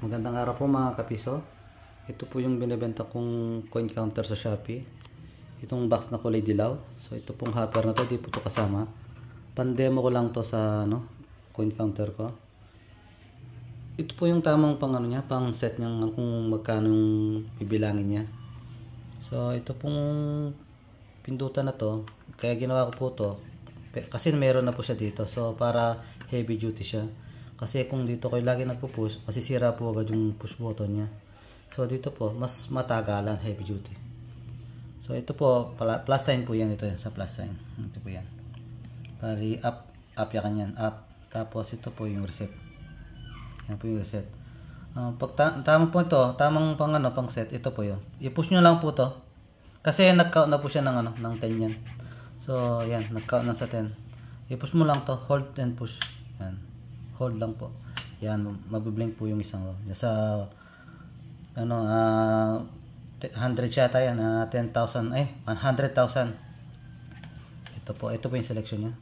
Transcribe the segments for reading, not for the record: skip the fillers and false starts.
Magandang araw po mga kapiso. Ito po yung binibenta kong coin counter sa Shopee. Itong box na kulay dilaw. So ito pong hopper na to, di po to kasama. Pandemo ko lang to sa coin counter ko. Ito po yung tamang pang pang set niya kung magkano yung bibilangin niya. So ito pong pindutan na to, kaya ginawa ko po to kasi meron na po siya dito. So para heavy duty siya. Kasi kung dito kayo lagi nagpo-push, masisira po agad yung push button niya. So dito po, mas matagalan, heavy duty. So ito po, plus sign po yan, ito yan, sa plus sign. Ito po yan. Pari up yakan yan, up. Tapos ito po yung reset. Yan po yung reset. Pag tamang po ito, tamang pang set, ito po yun. I-push nyo lang po to. Kasi nag-count na po siya ng 10 yan. So yan, nag-count na sa 10. I-push mo lang to, hold and push. Yan. Hold lang po. Yan, mabiblink po yung isang sa 100 yata yan, 10,000 100,000. Ito po yung selection niya.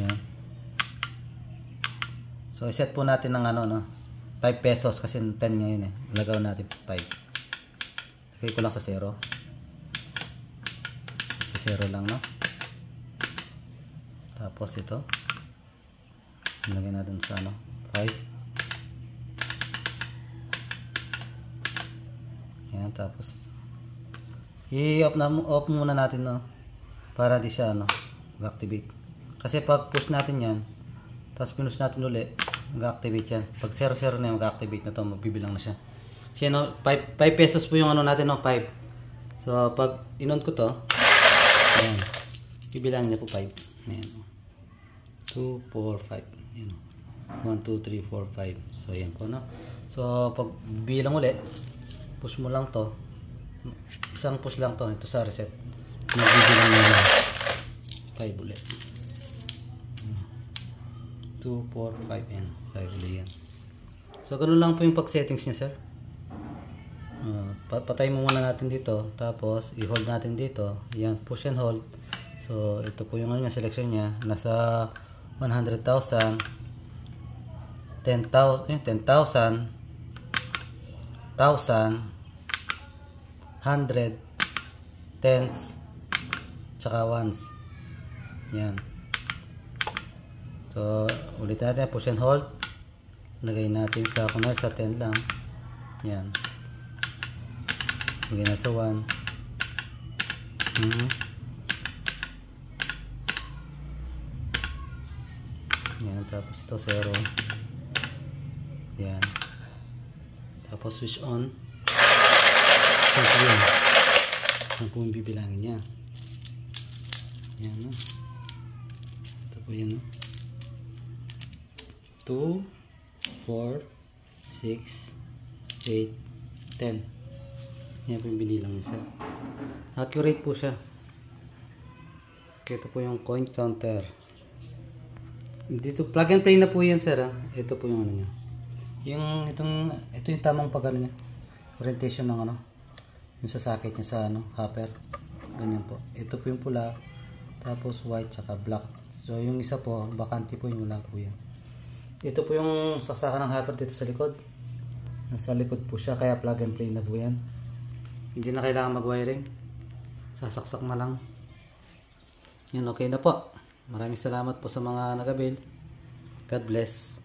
Yan. So i-set po natin ng 5 pesos kasi 10 ngayon eh. Lagaw natin 5. Lagay ko lang sa 0. Sa 0 lang, no? Tapos ito. Lagyan natin sa 5. Yan, tapos ito. I-off muna natin, no, para di siya mag-activate. Kasi pag push natin yan, tapos pinush natin uli, mag-activate yan. Pag 0-0 na yan, mag-activate na to, magbibilang na siya. So 5 pesos po yung natin, 5. So pag in-on ko to, ayan, bibilang niya po 5. Ayan, 2, 4, 5. Yan, 1, 2, 3, 4, 5. So yan po, no. So pag bilang ulit, push mo lang to. Isang push lang to, ito sa reset. Magbibilang niya 5 ulit. 2, 4, 5, yan. 5 ulit yan. So ganun lang po yung pag settings niya, sir. Patay mo muna natin dito, tapos i-hold natin dito. Yan, push and hold. So ito po yung selection niya. Nasa 100,000, 10,000, 10,000, 100, tens, tsaka ones. Yan. So ulit natin, push and hold. Lagay natin sa sa 10 lang. Yan. Lagay na sa 1. Yan, tapos ito 0. Yan. Tapos switch on. Tapos yan. Yan po yung bibilangin niya. Yan, no? Ito po yan, no? 2, 4, 6, 8, 10. Yan po yung binilang niya, sir. Accurate po siya. Ito po yung coin counter. Dito plug and play na po yan, sir. Ito po yung niya. Ito yung tamang niya. Orientation ng yung sa socket niya sa hopper. Ganyan po. Ito po yung pula, tapos white tsaka black. So yung isa po, bakante po yung wala po yan. Ito po yung saksakan ng hopper dito sa likod. Nasa likod po siya, kaya plug and play na po yan. Hindi na kailangan mag-wiring. Sasaksak na lang. Yan, okay na po. Maraming salamat po sa mga nagabil. God bless.